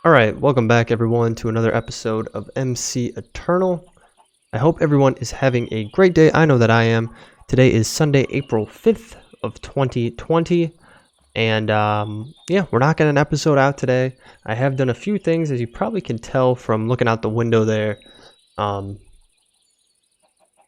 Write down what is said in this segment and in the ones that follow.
Alright, welcome back everyone to another episode of MC Eternal. I hope everyone is having a great day. I know that I am. Today is Sunday, April 5th of 2020. And yeah, we're knocking an episode out today. I have done a few things, as you probably can tell from looking out the window there on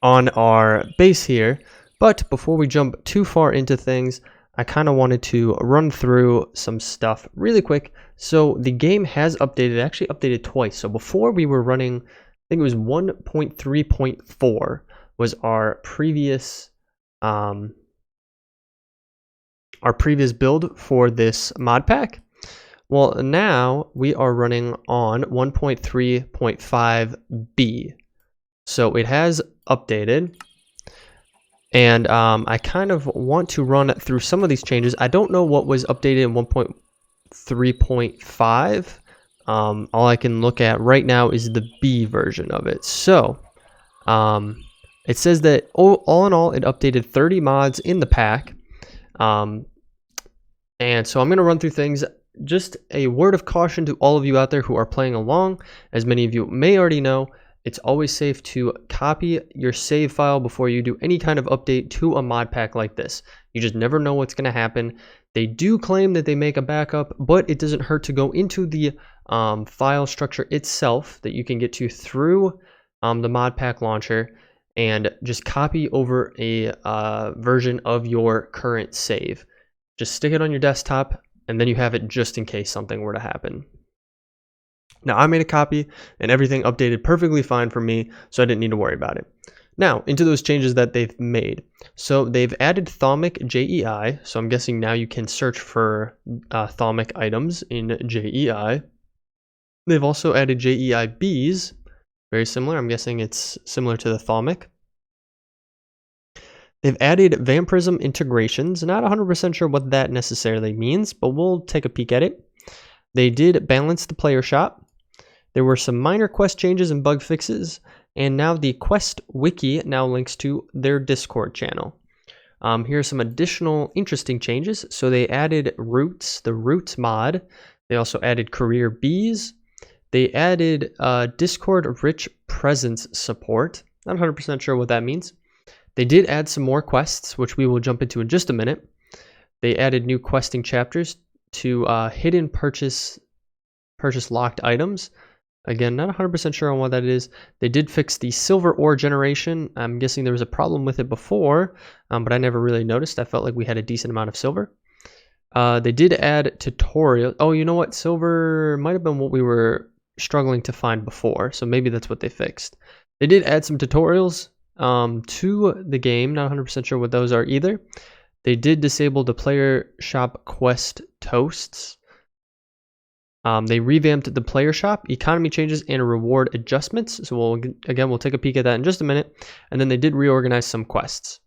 our base here. But before we jump too far into things, I kind of wanted to run through some stuff really quick. So the game has updated, actually updated twice. So before we were running, I think it was 1.3.4 was our previous build for this mod pack. Well, now we are running on 1.3.5b. So it has updated. And I kind of want to run through some of these changes. I don't know what was updated in 1.3.5. All I can look at right now is the B version of it. So it says that all in all, it updated 30 mods in the pack. And so I'm going to run through things. Just a word of caution to all of you out there who are playing along. As many of you may already know, it's always safe to copy your save file before you do any kind of update to a mod pack like this. You just never know what's going to happen. They do claim that they make a backup, but it doesn't hurt to go into the file structure itself that you can get to through the mod pack launcher and just copy over a version of your current save. Just stick it on your desktop and then you have it just in case something were to happen. Now, I made a copy and everything updated perfectly fine for me, so I didn't need to worry about it. Now, into those changes that they've made. So they've added Thaumic JEI, so I'm guessing now you can search for Thaumic items in JEI. They've also added JEI Bees, very similar. I'm guessing it's similar to the Thaumic. They've added Vampirism integrations. Not 100% sure what that necessarily means, but we'll take a peek at it. They did balance the player shop. There were some minor quest changes and bug fixes, and now the quest wiki now links to their Discord channel. Here are some additional interesting changes. So they added Roots, the Roots mod. They also added Career Bees. They added Discord Rich Presence support. Not 100% sure what that means. They did add some more quests, which we will jump into in just a minute. They added new questing chapters to hidden purchase locked items. Again, not 100% sure on what that is. They did fix the silver ore generation. I'm guessing there was a problem with it before, but I never really noticed. I felt like we had a decent amount of silver. They did add tutorial. Oh, you know what? Silver might have been what we were struggling to find before, so maybe that's what they fixed. They did add some tutorials to the game. Not 100% sure what those are either. They did disable the player shop quest toasts. They revamped the player shop, economy changes, and reward adjustments. So we'll take a peek at that in just a minute. And then they did reorganize some quests.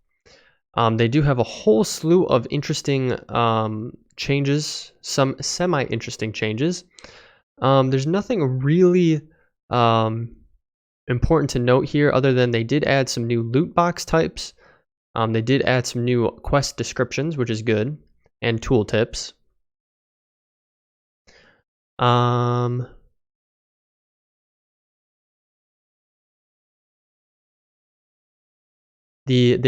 They do have a whole slew of interesting changes, some semi-interesting changes. There's nothing really important to note here other than they did add some new loot box types. They did add some new quest descriptions, which is good, and tool tips. They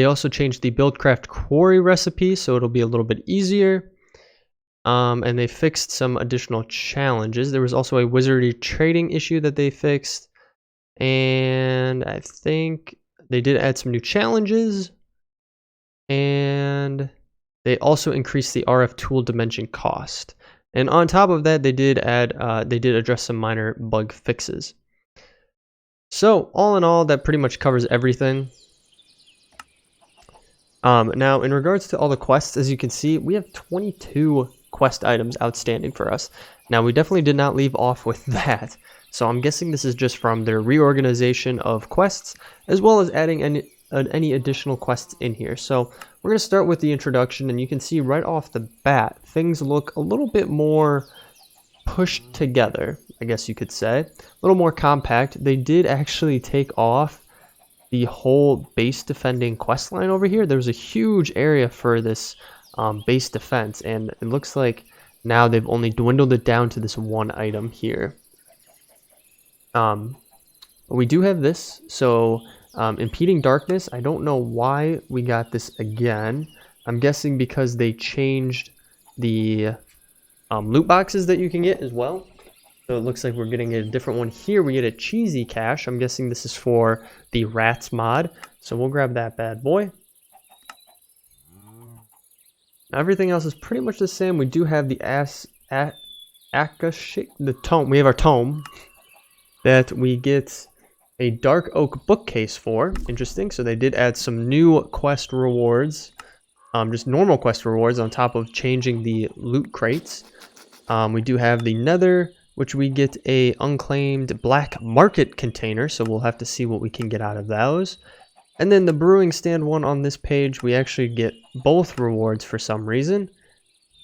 also changed the Buildcraft Quarry recipe, so it'll be a little bit easier. And they fixed some additional challenges. There was also a wizardry trading issue that they fixed. And I think they did add some new challenges. And they also increased the RF tool dimension cost. And on top of that, they did address some minor bug fixes. So all in all, that pretty much covers everything. Now, in regards to all the quests, as you can see, we have 22 quest items outstanding for us. Now, we definitely did not leave off with that. So I'm guessing this is just from their reorganization of quests, as well as adding any additional quests in here. So we're going to start with the introduction, and you can see right off the bat, things look a little bit more pushed together, I guess you could say. A little more compact. They did actually take off the whole base defending quest line over here. There's a huge area for this base defense, and it looks like Now they've only dwindled it down to this one item here. But we do have this. So impeding darkness, I don't know why we got this again. I'm guessing because they changed the loot boxes that you can get as well. So it looks like we're getting a different one here. We get a cheesy cache. I'm guessing this is for the rats mod. So we'll grab that bad boy. Everything else is pretty much the same. We do have the the tome. We have our tome that we get a dark oak bookcase for. Interesting. So they did add some new quest rewards, just normal quest rewards on top of changing the loot crates. We do have the nether, which we get a unclaimed black market container. So we'll have to see what we can get out of those. And then the brewing stand one on this page, we actually get both rewards for some reason.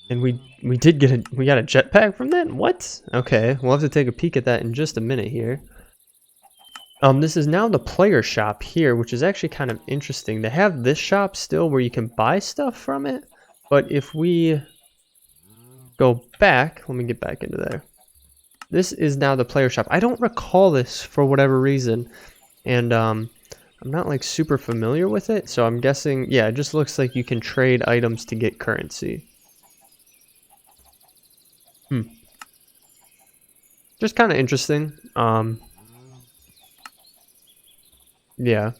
And we got a jetpack from that? What? Okay, we'll have to take a peek at that in just a minute here. This is now the player shop here, which is actually kind of interesting. They have this shop still where you can buy stuff from it. But if we go back, let me get back into there. This is now the player shop. I don't recall this for whatever reason. And I'm not like super familiar with it, so I'm guessing, yeah, it just looks like you can trade items to get currency. Just kind of interesting. Yeah.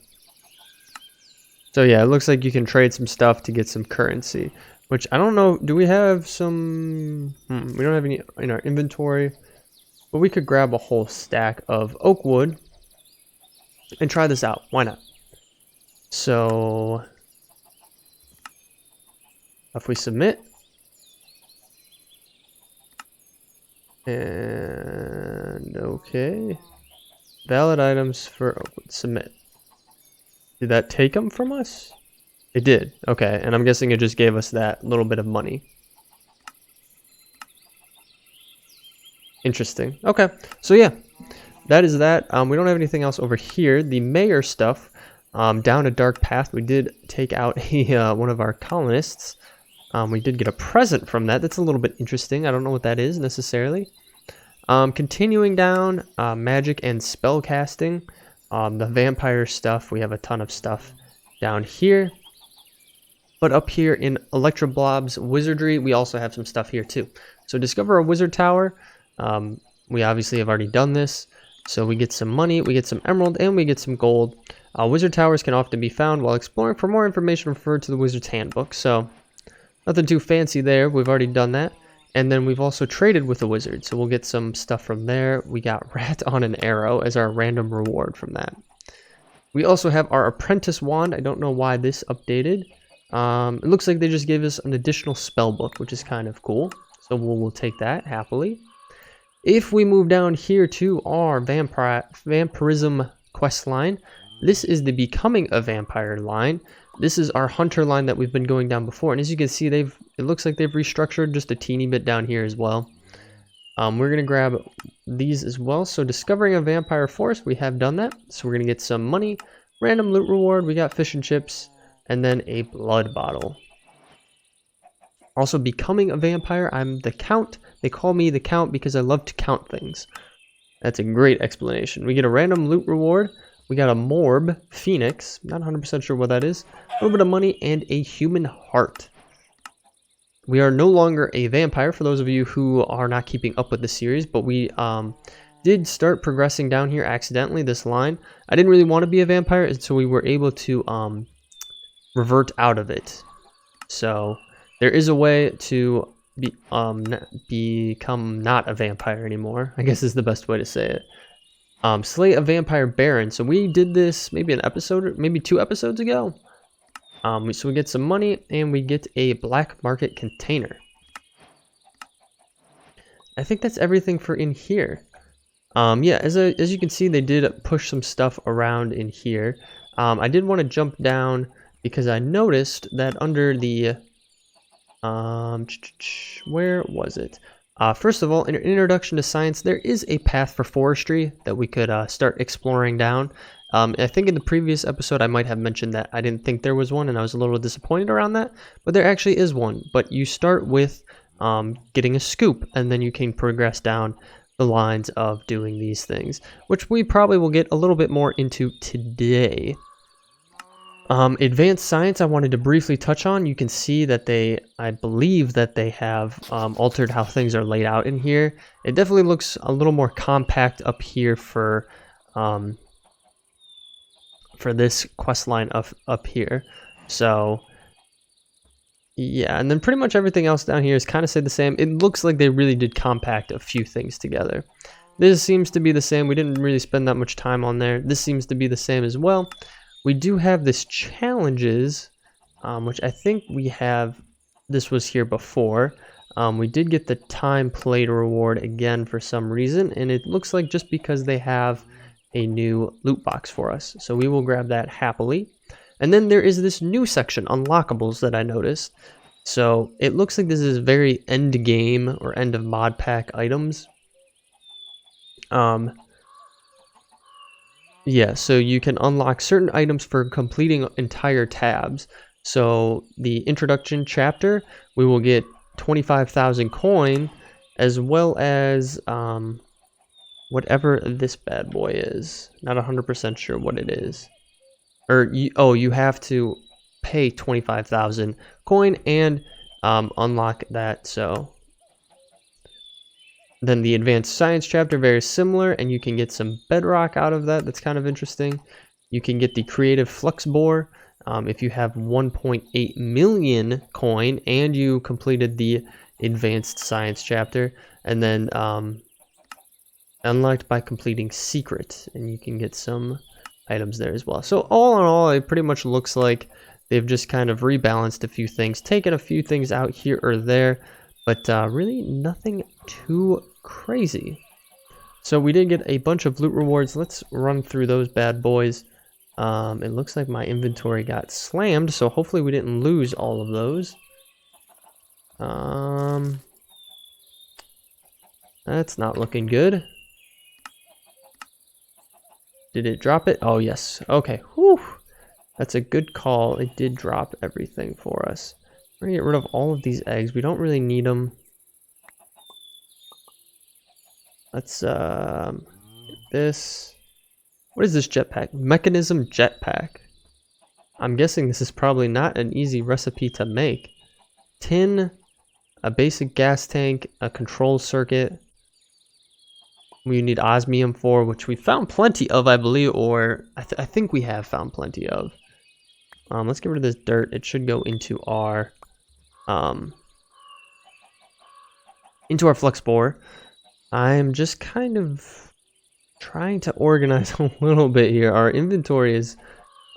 So yeah, it looks like you can trade some stuff to get some currency, which I don't know. Do we have some? We don't have any in our inventory, but we could grab a whole stack of oak wood and try this out. Why not? So if we submit, and okay, valid items for oak wood, submit. Did that take them from us? It did. Okay, and I'm guessing it just gave us that little bit of money. Interesting. Okay, so yeah, that is that. We don't have anything else over here. The mayor stuff, down a dark path, we did take out one of our colonists. We did get a present from that. That's a little bit interesting. I don't know what that is necessarily. Continuing down, magic and spell casting. The vampire stuff, we have a ton of stuff down here. But up here in Electroblob's wizardry, we also have some stuff here too. So discover a wizard tower. We obviously have already done this. So we get some money, we get some emerald, and we get some gold. Wizard towers can often be found while exploring. For more information, refer to the Wizard's Handbook. So nothing too fancy there. We've already done that. And then we've also traded with the wizard. So we'll get some stuff from there. We got rat on an arrow as our random reward from that. We also have our apprentice wand. I don't know why this updated. It looks like they just gave us an additional spell book, which is kind of cool. So we'll take that happily. If we move down here to our Vampirism Questline, this is the Becoming a Vampire line. This is our hunter line that we've been going down before. And as you can see, it looks like they've restructured just a teeny bit down here as well. We're going to grab these as well. So discovering a vampire forest, we have done that. So we're going to get some money, random loot reward. We got fish and chips, and then a blood bottle. Also, becoming a vampire, I'm the Count. They call me the Count because I love to count things. That's a great explanation. We get a random loot reward. We got a Morb Phoenix. Not 100% sure what that is. A little bit of money and a human heart. We are no longer a vampire for those of you who are not keeping up with the series, but we did start progressing down here accidentally, this line. I didn't really want to be a vampire, and so we were able to revert out of it. So there is a way to become not a vampire anymore, I guess is the best way to say it. Slay a vampire baron. So we did this maybe an episode, or maybe 2 episodes ago. So we get some money and we get a black market container. I think that's everything for in here. Yeah, as you can see, they did push some stuff around in here. I did want to jump down because I noticed that under the where was it? First of all, in Introduction to Science, there is a path for forestry that we could start exploring down. I think in the previous episode I might have mentioned that I didn't think there was one, and I was a little disappointed around that, but there actually is one. But you start with getting a scoop, and then you can progress down the lines of doing these things, which we probably will get a little bit more into today. Advanced science I wanted to briefly touch on. You can see that I believe that they have altered how things are laid out in here. It definitely looks a little more compact up here for this quest line up here. So yeah, and then pretty much everything else down here is kind of stayed the same. It looks like they really did compact a few things together. This seems to be the same. We didn't really spend that much time on there. This seems to be the same as well. We do have this challenges, which I think we have. This was here before. We did get the time played reward again for some reason, and it looks like just because they have a new loot box for us. So we will grab that happily. And then there is this new section, Unlockables, that I noticed. So it looks like this is very end game or end of mod pack items. Yeah, so you can unlock certain items for completing entire tabs. So the Introduction Chapter, we will get 25,000 coin, as well as whatever this bad boy is. Not 100% sure what it is. Or you have to pay 25,000 coin and unlock that. So then the Advanced Science Chapter, very similar, and you can get some bedrock out of that. That's kind of interesting. You can get the Creative Flux Bore if you have 1.8 million coin and you completed the Advanced Science Chapter, and then unlocked by completing Secret, and you can get some items there as well. So all in all, it pretty much looks like they've just kind of rebalanced a few things, taken a few things out here or there, but really nothing too crazy. So we did get a bunch of loot rewards. Let's run through those bad boys. It looks like my inventory got slammed, so hopefully we didn't lose all of those. That's not looking good. Did it drop it? Oh, yes. Okay. Whew. That's a good call. It did drop everything for us. We're going to get rid of all of these eggs. We don't really need them. Let's get this. What is this jetpack? Mechanism jetpack. I'm guessing this is probably not an easy recipe to make. Tin, a basic gas tank, a control circuit. We need osmium for, which we found plenty of, I believe, or I think we have found plenty of. Let's get rid of this dirt. It should go into our flux bore. I'm just kind of trying to organize a little bit here. Our inventory is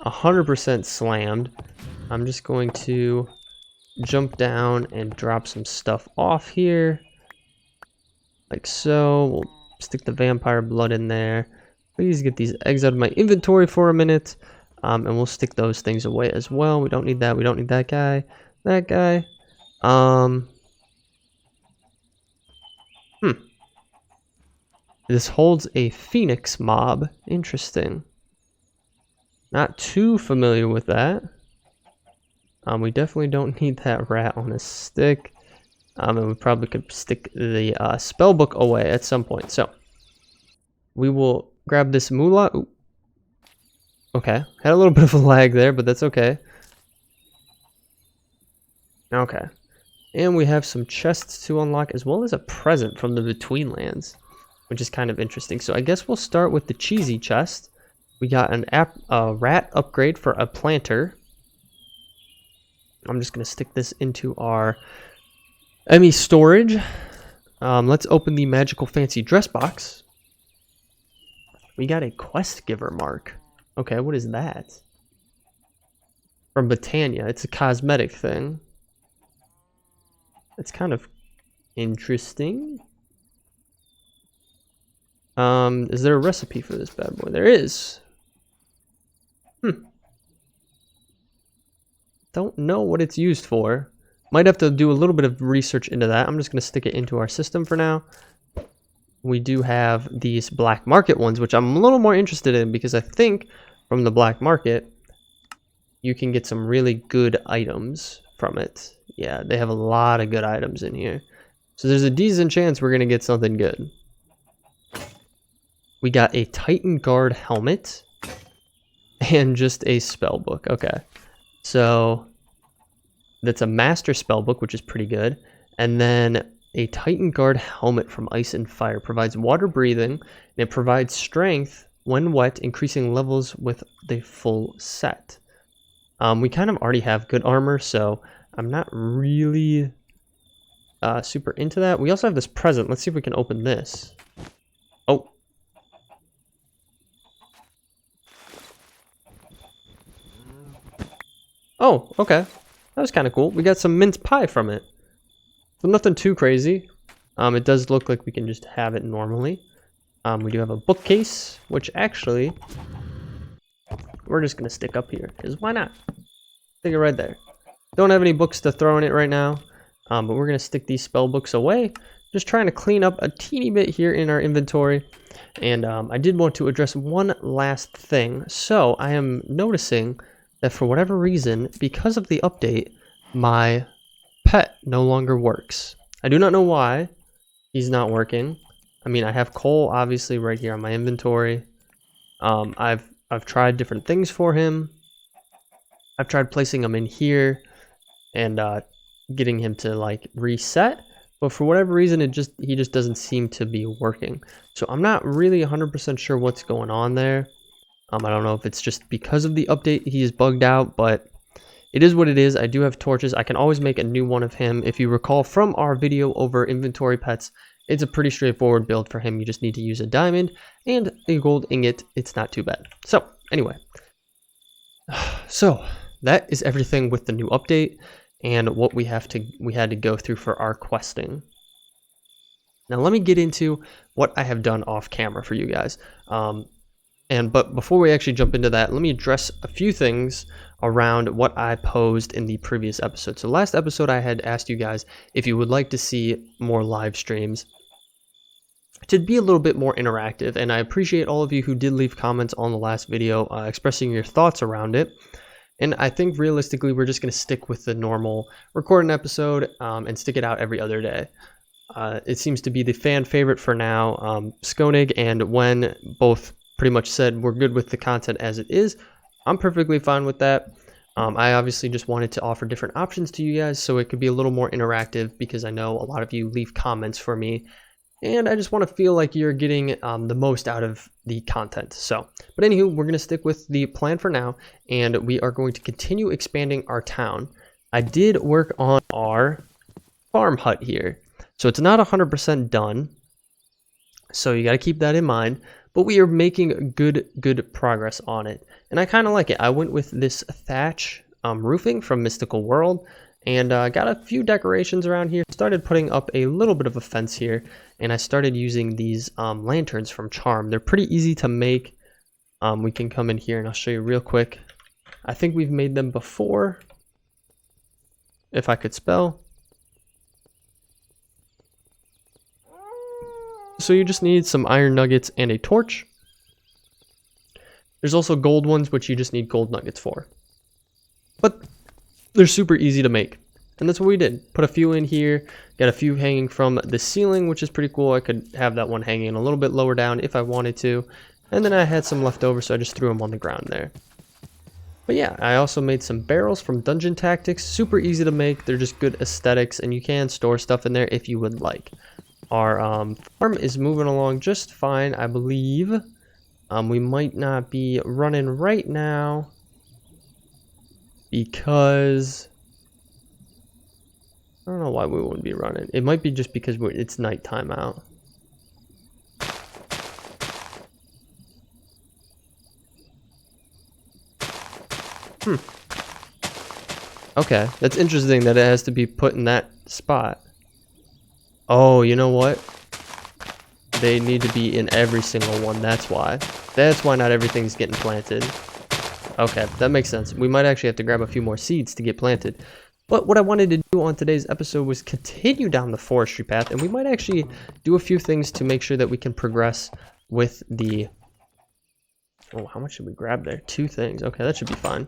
100% slammed. I'm just going to jump down and drop some stuff off here, like so. We'll stick the vampire blood in there. Please get these eggs out of my inventory for a minute, and we'll stick those things away as well. We don't need that. We don't need that guy. That guy. This holds a phoenix mob. Interesting. Not too familiar with that. We definitely don't need that rat on a stick. And we probably could stick the spell book away at some point. So we will grab this moolah. Ooh. Okay, had a little bit of a lag there, but that's okay. Okay, and we have some chests to unlock, as well as a present from the Between Lands, which is kind of interesting. So I guess we'll start with the cheesy chest. We got a rat upgrade for a planter. I'm just going to stick this into our Emmy storage. Let's open the magical fancy dress box. We got a quest giver mark. Okay, what is that? From Britannia. It's a cosmetic thing. It's kind of interesting. Is there a recipe for this bad boy? There is. Don't know what it's used for. Might have to do a little bit of research into that. I'm just going to stick it into our system for now. We do have these black market ones, which I'm a little more interested in, because I think from the black market, you can get some really good items from it. Yeah, they have a lot of good items in here. So there's a decent chance we're going to get something good. We got a Titan Guard helmet and just a spell book. Okay. So that's a master spell book, which is pretty good. And then a Titan Guard helmet from Ice and Fire provides water breathing, and it provides strength when wet, increasing levels with the full set. We kind of already have good armor, so I'm not really super into that. We also have this present. Let's see if we can open this. Oh. Oh, okay. That was kind of cool. We got some mince pie from it. So nothing too crazy. It does look like we can just have it normally. We do have a bookcase, which actually we're just going to stick up here, because why not? Stick it right there. Don't have any books to throw in it right now, but we're going to stick these spell books away. Just trying to clean up a teeny bit here in our inventory. And I did want to address one last thing. So I am noticing that for whatever reason, because of the update, my pet no longer works. I do not know why he's not working. I mean, I have coal obviously right here on my inventory. I've tried different things for him. I've tried placing him in here and getting him to like reset, but for whatever reason he just doesn't seem to be working. So I'm not really 100% sure what's going on there. I don't know if it's just because of the update he is bugged out, but it is what it is. I do have torches. I can always make a new one of him. If you recall from our video over inventory pets, it's a pretty straightforward build for him. You just need to use a diamond and a gold ingot. It's not too bad. So anyway, so that is everything with the new update and what we had to go through for our questing. Now let me get into what I have done off camera for you guys. But before we actually jump into that, let me address a few things around what I posed in the previous episode. So last episode, I had asked you guys if you would like to see more live streams to be a little bit more interactive. And I appreciate all of you who did leave comments on the last video expressing your thoughts around it. And I think realistically, we're just going to stick with the normal record an episode and stick it out every other day. It seems to be the fan favorite for now. Skonig and Wen both pretty much said we're good with the content as it is. I'm perfectly fine with that. I obviously just wanted to offer different options to you guys so it could be a little more interactive, because I know a lot of you leave comments for me and I just want to feel like you're getting the most out of the content. So, but anywho, we're going to stick with the plan for now, and we are going to continue expanding our town. I did work on our farm hut here, so it's not 100% done, so you got to keep that in mind. But we are making good progress on it, and I kind of like it. I went with this thatch roofing from Mystical World, and got a few decorations around here. Started putting up a little bit of a fence here, and I started using these lanterns from Charm. They're pretty easy to make. We can come in here and I'll show you real quick. I think we've made them before, if I could spell. So you just need some iron nuggets and a torch. There's also gold ones, which you just need gold nuggets for. But they're super easy to make. And that's what we did. Put a few in here. Got a few hanging from the ceiling, which is pretty cool. I could have that one hanging a little bit lower down if I wanted to. And then I had some left over, so I just threw them on the ground there. But yeah, I also made some barrels from Dungeon Tactics. Super easy to make. They're just good aesthetics, and you can store stuff in there if you would like. Our farm is moving along just fine, I believe. We might not be running right now because I don't know why we wouldn't be running. It might be just because it's nighttime out. Okay, that's interesting that it has to be put in that spot. Oh, you know what? They need to be in every single one. That's why. That's why not everything's getting planted. Okay, that makes sense. We might actually have to grab a few more seeds to get planted. But what I wanted to do on today's episode was continue down the forestry path, and we might actually do a few things to make sure that we can progress with the... Oh, how much should we grab there? 2 things. Okay, that should be fine.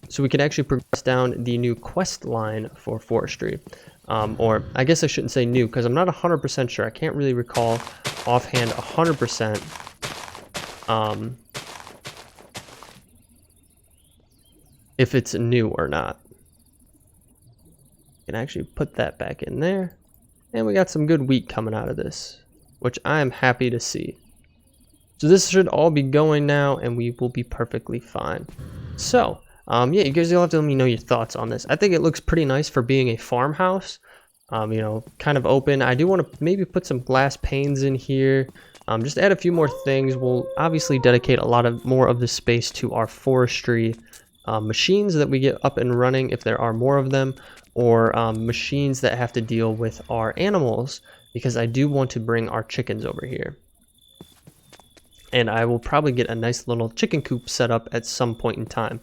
So we can actually progress down the new quest line for forestry. Or I guess I shouldn't say new because I'm not 100% sure. I can't really recall offhand 100% if it's new or not. Can actually put that back in there, and we got some good wheat coming out of this, which I'm happy to see. So this should all be going now, and we will be perfectly fine. So yeah, you guys will have to let me know your thoughts on this. I think it looks pretty nice for being a farmhouse. You know, kind of open. I do want to maybe put some glass panes in here. Just add a few more things. We'll obviously dedicate a lot more of the space to our forestry machines that we get up and running if there are more of them, or machines that have to deal with our animals, because I do want to bring our chickens over here. And I will probably get a nice little chicken coop set up at some point in time.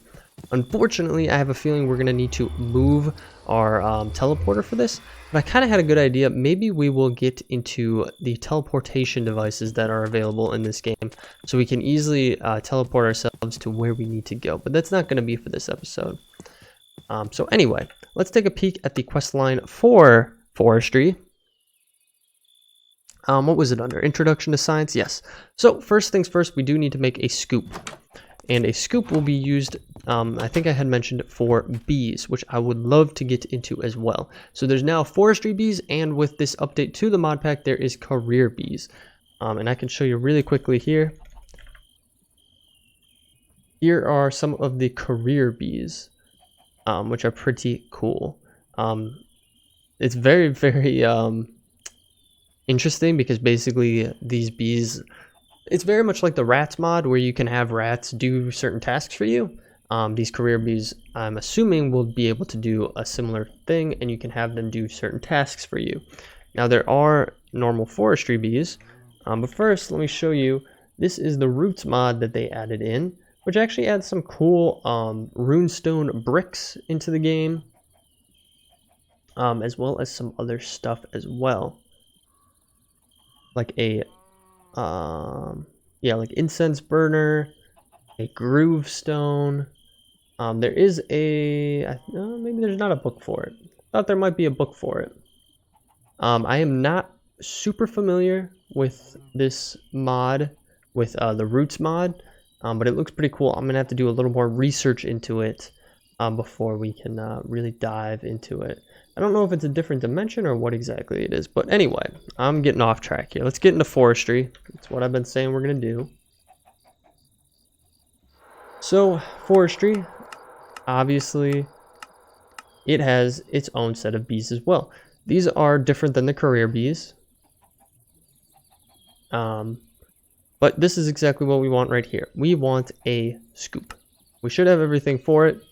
Unfortunately, I have a feeling we're going to need to move our teleporter for this, but I kind of had a good idea. Maybe we will get into the teleportation devices that are available in this game, so we can easily teleport ourselves to where we need to go, but that's not going to be for this episode. So anyway, let's take a peek at the quest line for forestry. What was it under? Introduction to Science? Yes. So first things first, we do need to make a scoop. And a scoop will be used, I think I had mentioned, for bees, which I would love to get into as well. So there's now forestry bees, and with this update to the mod pack, there is career bees. And I can show you really quickly here. Here are some of the career bees, which are pretty cool. It's very, very interesting, because basically these bees, it's very much like the rats mod, where you can have rats do certain tasks for you. These career bees, I'm assuming, will be able to do a similar thing, and you can have them do certain tasks for you. Now there are normal forestry bees, but first let me show you. This is the roots mod that they added in, which actually adds some cool runestone bricks into the game, as well as some other stuff as well, like a yeah, like incense burner, a groove stone. There is a maybe there's not a book for it. Thought there might be a book for it. I am not super familiar with this mod, with the roots mod, but it looks pretty cool. I'm gonna have to do a little more research into it before we can really dive into it. I don't know if it's a different dimension or what exactly it is, but anyway, I'm getting off track here. Let's get into forestry. That's what I've been saying we're gonna do. So forestry, obviously, it has its own set of bees as well. These are different than the career bees, but this is exactly what we want right here. We want a scoop. We should have everything for it,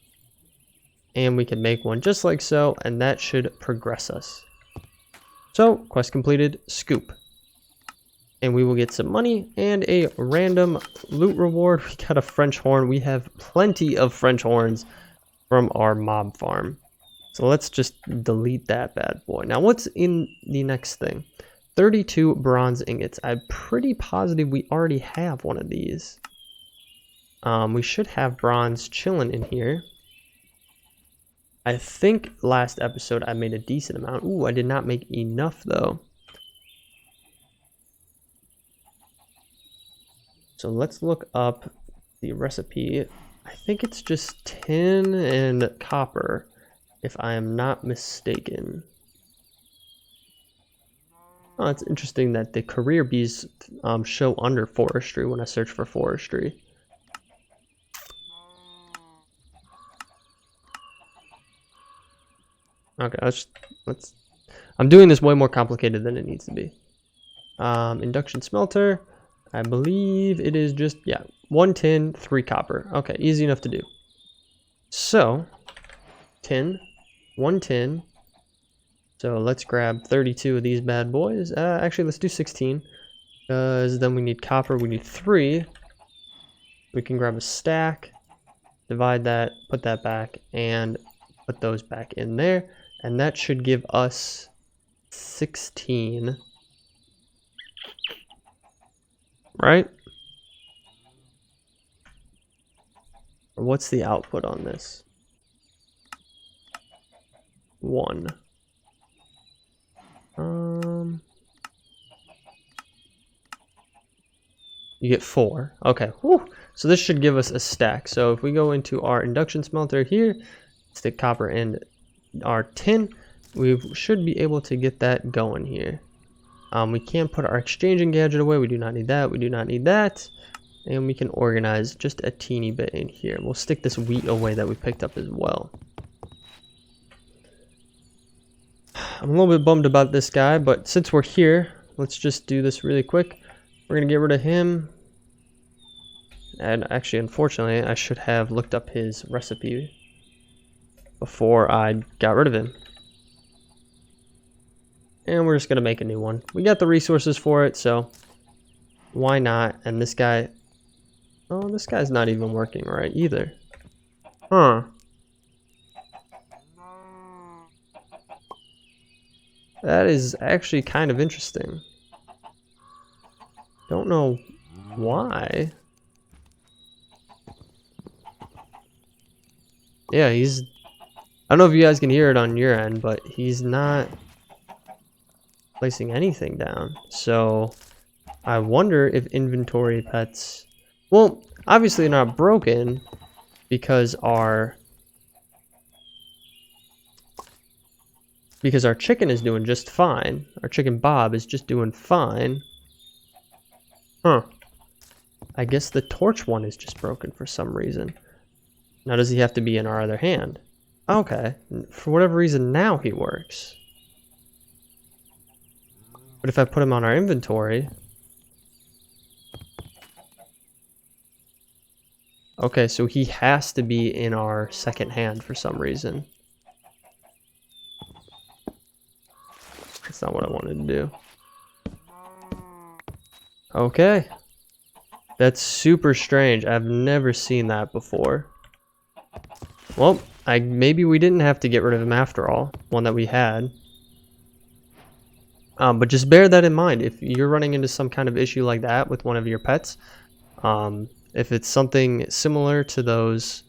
and we can make one just like so, and that should progress us. So quest completed, scoop, and we will get some money and a random loot reward. We got a French horn. We have plenty of French horns from our mob farm, so let's just delete that bad boy. Now what's in the next thing? 32 bronze ingots. I'm pretty positive we already have one of these. We should have bronze chilling in here. I think last episode I made a decent amount. Ooh, I did not make enough though. So let's look up the recipe. I think it's just tin and copper, if I am not mistaken. Oh, it's interesting that the career bees show under forestry when I search for forestry. Okay, let's. I'm doing this way more complicated than it needs to be. Induction Smelter. I believe it is just, yeah, 1 tin, 3 copper. Okay, easy enough to do. So, tin, 1 tin. So let's grab 32 of these bad boys. Actually, let's do 16, because then we need copper. We need 3. We can grab a stack, divide that, put that back, and put those back in there. And that should give us 16. Right? What's the output on this? 1. You get 4. Okay. Whew. So this should give us a stack. So if we go into our induction smelter here, stick copper in our tin, we should be able to get that going here. We can put our exchanging gadget away. We do not need that. We do not need that. And we can organize just a teeny bit in here. We'll stick this wheat away that we picked up as well. I'm a little bit bummed about this guy, but since we're here, let's just do this really quick. We're going to get rid of him. And actually, unfortunately, I should have looked up his recipe before I got rid of him. And we're just going to make a new one. We got the resources for it, so why not? And this guy... Oh, this guy's not even working right either. Huh. That is actually kind of interesting. Don't know why. Yeah, he's... I don't know if you guys can hear it on your end, but he's not placing anything down. So I wonder if inventory pets... Well, obviously not broken because our chicken is doing just fine. Our chicken Bob is just doing fine. Huh. I guess the torch one is just broken for some reason. Now does he have to be in our other hand? Okay. For whatever reason now he works. But if I put him on our inventory... Okay, so he has to be in our second hand for some reason. That's not what I wanted to do. Okay. That's super strange. I've never seen that before. Well, maybe we didn't have to get rid of him after all. One that we had. But just bear that in mind. If you're running into some kind of issue like that with one of your pets, if it's something similar to those,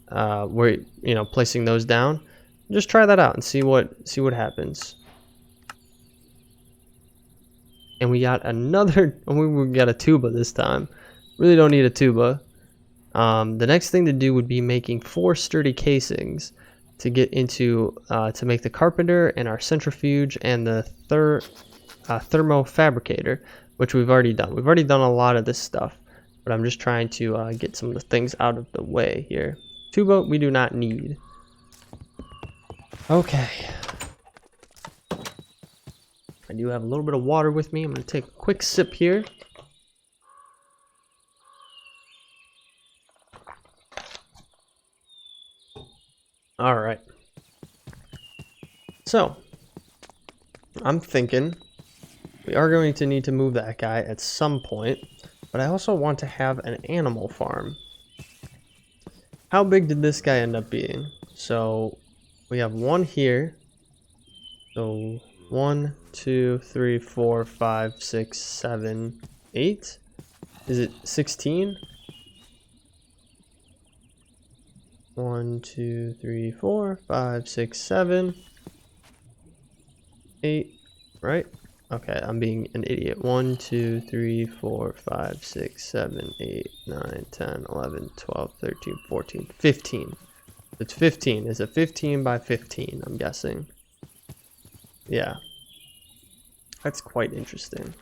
where placing those down, just try that out and see what happens. And we got another. We got a tuba this time. Really don't need a tuba. The next thing to do would be making 4 sturdy casings to get into to make the carpenter and our centrifuge and the thermofabricator, which we've already done. We've already done a lot of this stuff, but I'm just trying to get some of the things out of the way here. Tuba we do not need. Okay. I do have a little bit of water with me. I'm going to take a quick sip here. All right. So, I'm thinking we are going to need to move that guy at some point, but I also want to have an animal farm. How big did this guy end up being? So, we have one here. So, 1, 2, 3, 4, 5, 6, 7, 8. Is it 16? 1, 2, 3, 4, 5, 6, 7, 8. Right? Okay, I'm being an idiot. 1, 2, 3, 4, 5, 6, 7, 8, 9, 10, 11, 12, 13, 14, 15. It's 15. Is it 15 by 15? I'm guessing. Yeah. That's quite interesting.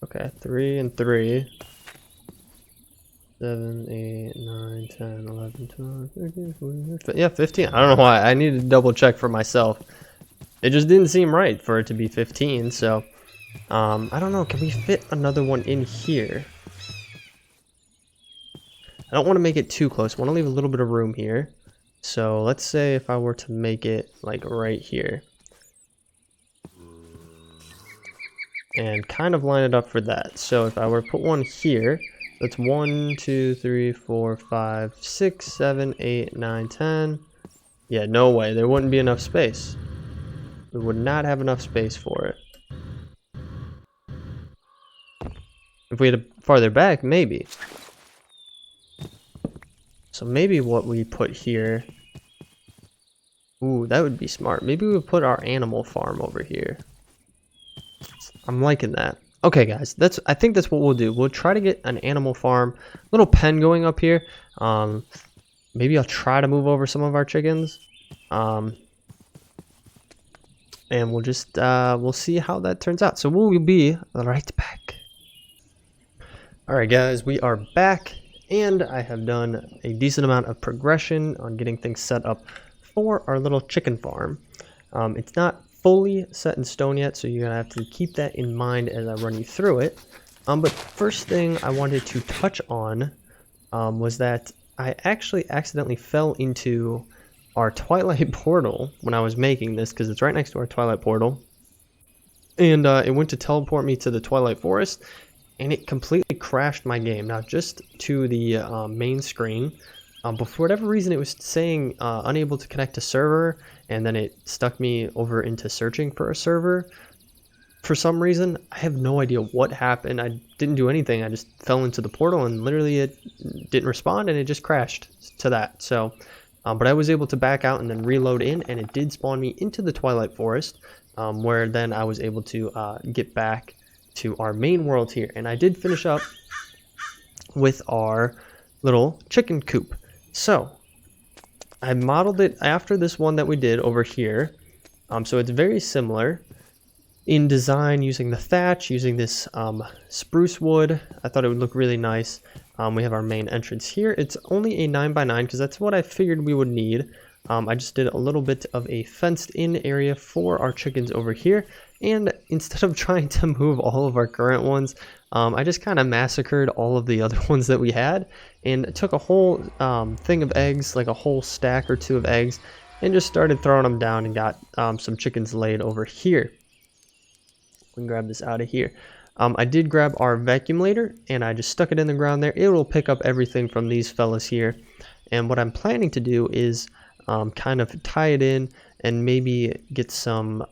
Okay, 3 and 3. 7, 8, 9, 10, 11, 12, 13, 14, 15. Yeah, 15. I don't know why. I need to double check for myself. It just didn't seem right for it to be 15, so... I don't know. Can we fit another one in here? I don't want to make it too close. I want to leave a little bit of room here. So let's say if I were to make it like right here. And kind of line it up for that. So if I were to put one here, that's 1, 2, 3, 4, 5, 6, 7, 8, 9, 10. Yeah, no way. There wouldn't be enough space. We would not have enough space for it. If we had it farther back, maybe. So maybe what we put here, ooh, that would be smart. Maybe we would put our animal farm over here. I'm liking that. Okay, guys, I think that's what we'll do. We'll try to get an animal farm, little pen going up here. Maybe I'll try to move over some of our chickens. And we'll just, we'll see how that turns out. So we'll be right back. All right, guys, we are back, and I have done a decent amount of progression on getting things set up for our little chicken farm. It's not fully set in stone yet, so you're gonna have to keep that in mind as I run you through it. But first thing I wanted to touch on was that I actually accidentally fell into our Twilight portal when I was making this, because it's right next to our Twilight portal, and it went to teleport me to the Twilight Forest, and it completely crashed my game. Now, just to the main screen, but for whatever reason it was saying unable to connect to server, and then it stuck me over into searching for a server. For some reason, I have no idea what happened. I didn't do anything. I just fell into the portal, and literally it didn't respond, and it just crashed to that. So, but I was able to back out and then reload in, and it did spawn me into the Twilight Forest, where then I was able to get back to our main world here. And I did finish up with our little chicken coop. So I modeled it after this one that we did over here. So it's very similar in design, using the thatch, using this spruce wood. I thought it would look really nice. We have our main entrance here. It's only a 9x9 because that's what I figured we would need. I just did a little bit of a fenced in area for our chickens over here. And instead of trying to move all of our current ones, I just kind of massacred all of the other ones that we had, and took a whole thing of eggs, like a whole stack or two of eggs, and just started throwing them down, and got some chickens laid over here. We can grab this out of here. I did grab our vacuum lader, and I just stuck it in the ground there. It will pick up everything from these fellas here. And what I'm planning to do is kind of tie it in, and maybe get some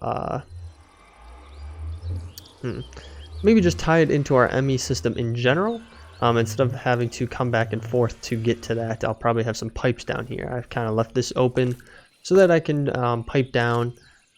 maybe just tie it into our ME system in general. Instead of having to come back and forth to get to that, I'll probably have some pipes down here. I've kind of left this open so that I can pipe down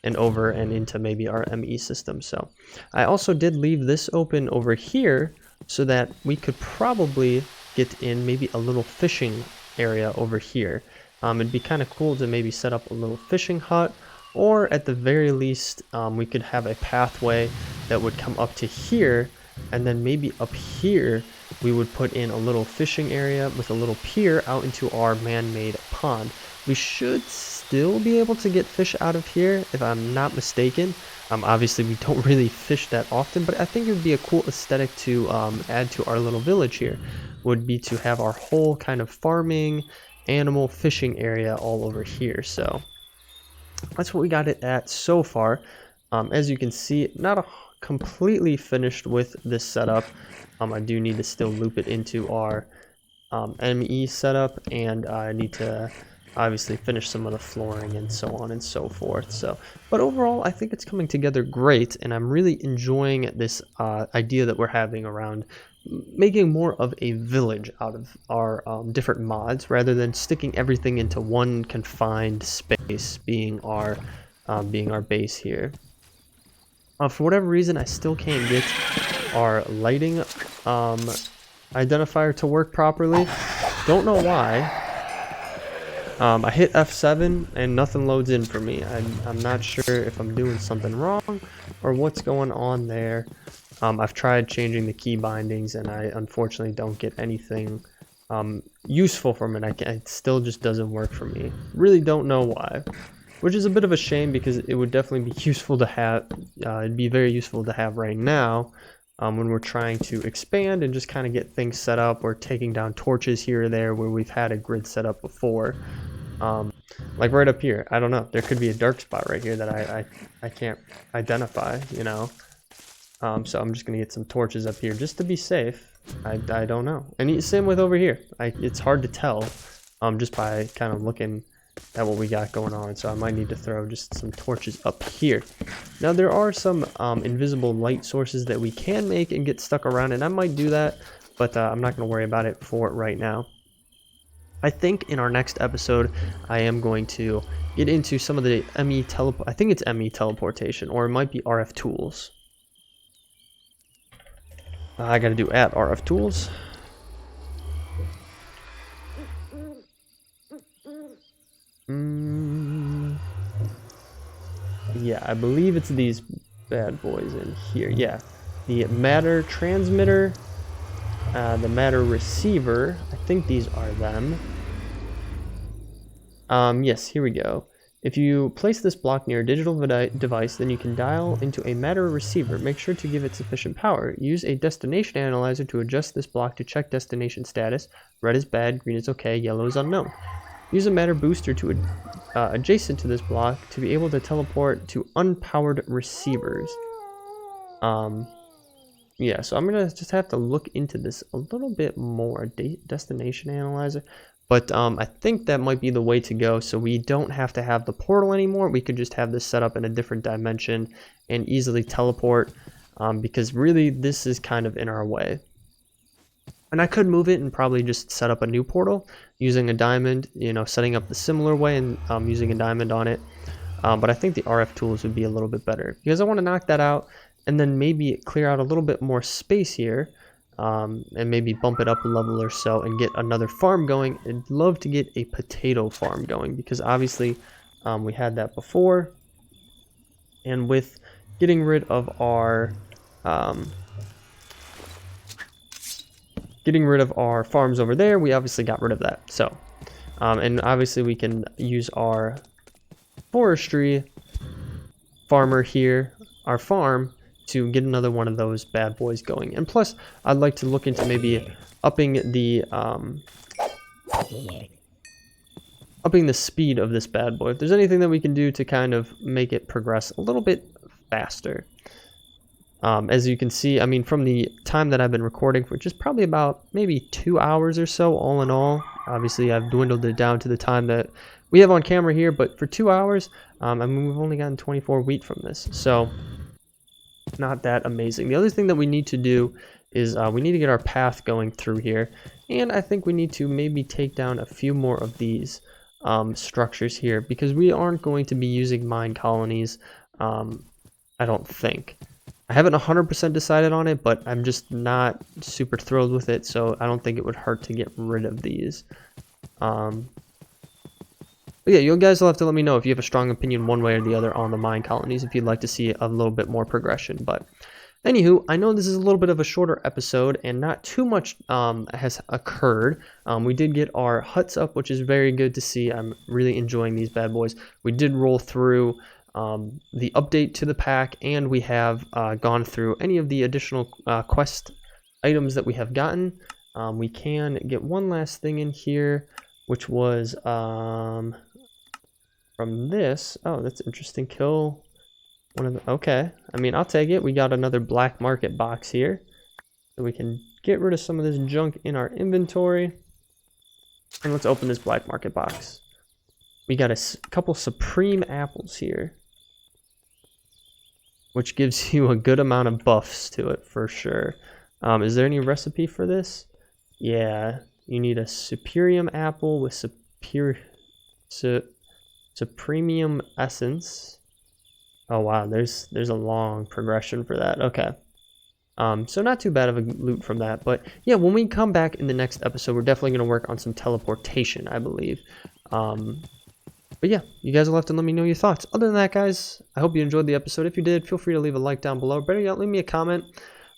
and over and into maybe our ME system. So I also did leave this open over here so that we could probably get in maybe a little fishing area over here. It'd be kind of cool to maybe set up a little fishing hut, or at the very least we could have a pathway that would come up to here, and then maybe up here we would put in a little fishing area with a little pier out into our man-made pond. We should still be able to get fish out of here, if I'm not mistaken. Obviously we don't really fish that often, but I think it would be a cool aesthetic to add to our little village here, would be to have our whole kind of farming, animal fishing area all over here. So that's what we got it at so far. As you can see, not completely finished with this setup. I do need to still loop it into our ME setup, and I need to obviously finish some of the flooring and so on and so forth. So, but overall, I think it's coming together great, and I'm really enjoying this idea that we're having around making more of a village out of our different mods, rather than sticking everything into one confined space being our base here. For whatever reason, I still can't get our lighting identifier to work properly. Don't know why. I hit F7 and nothing loads in for me. I'm not sure if I'm doing something wrong or what's going on there. I've tried changing the key bindings, and I unfortunately don't get anything useful from it. It still just doesn't work for me. Really don't know why, which is a bit of a shame, because it would definitely be useful to have. It'd be very useful to have right now when we're trying to expand and just kind of get things set up. We're taking down torches here or there where we've had a grid set up before. Like right up here, I don't know. There could be a dark spot right here that I can't identify, you know. So I'm just gonna get some torches up here just to be safe. I don't know. And same with over here. It's hard to tell just by kind of looking at what we got going on. So I might need to throw just some torches up here. Now there are some invisible light sources that we can make and get stuck around, and I might do that, but I'm not gonna worry about it for right now. I think in our next episode, I am going to get into some of the ME teleport. I think it's ME teleportation, or it might be RF tools. I got to do at RF tools. Yeah, I believe it's these bad boys in here. Yeah, the matter transmitter, the matter receiver. I think these are them. Yes, here we go. If you place this block near a digital device, then you can dial into a matter receiver. Make sure to give it sufficient power. Use a destination analyzer to adjust this block to check destination status. Red is bad, green is okay, yellow is unknown. Use a matter booster to adjacent to this block to be able to teleport to unpowered receivers. Yeah, so I'm gonna just have to look into this a little bit more. Destination analyzer. But I think that might be the way to go, so we don't have to have the portal anymore. We could just have this set up in a different dimension and easily teleport, because really this is kind of in our way. And I could move it and probably just set up a new portal using a diamond, you know, setting up the similar way and using a diamond on it. But I think the RF tools would be a little bit better, because I want to knock that out and then maybe clear out a little bit more space here. And maybe bump it up a level or so and get another farm going. I'd love to get a potato farm going, because obviously we had that before, and with getting rid of our farms over there, we obviously got rid of that. So and obviously we can use our forestry farmer here, our farm, to get another one of those bad boys going. And plus, I'd like to look into maybe upping the speed of this bad boy. If there's anything that we can do to kind of make it progress a little bit faster. As you can see, I mean, from the time that I've been recording, which is probably about maybe 2 hours or so, all in all. Obviously, I've dwindled it down to the time that we have on camera here, but for 2 hours, I mean, we've only gotten 24 wheat from this. So not that amazing. The other thing that we need to do is we need to get our path going through here, and I think we need to maybe take down a few more of these structures here, because we aren't going to be using mine colonies, I don't think. I haven't 100% decided on it, but I'm just not super thrilled with it, so I don't think it would hurt to get rid of these. But yeah, you guys will have to let me know if you have a strong opinion one way or the other on the mine colonies, if you'd like to see a little bit more progression. But anywho, I know this is a little bit of a shorter episode and not too much has occurred. We did get our huts up, which is very good to see. I'm really enjoying these bad boys. We did roll through the update to the pack, and we have gone through any of the additional quest items that we have gotten. We can get one last thing in here, which was from this. Oh, that's interesting. Kill one of the, okay, I mean, I'll take it. We got another black market box here, so we can get rid of some of this junk in our inventory. And let's open this black market box. We got a couple supreme apples here, which gives you a good amount of buffs to it for sure. Is there any recipe for this? Yeah, you need a Superium apple with Supremium essence. Oh wow, there's a long progression for that. Okay. So not too bad of a loot from that. But yeah, when we come back in the next episode, we're definitely going to work on some teleportation, I believe. But yeah, you guys will have to let me know your thoughts. Other than that, guys, I hope you enjoyed the episode. If you did, feel free to leave a like down below. Better yet, leave me a comment.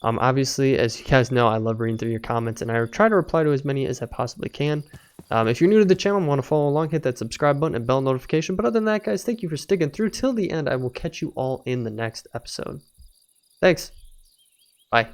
Obviously, as you guys know, I love reading through your comments, and I try to reply to as many as I possibly can. If you're new to the channel and want to follow along, hit that subscribe button and bell notification. But other than that, guys, thank you for sticking through till the end. I will catch you all in the next episode. Thanks. Bye.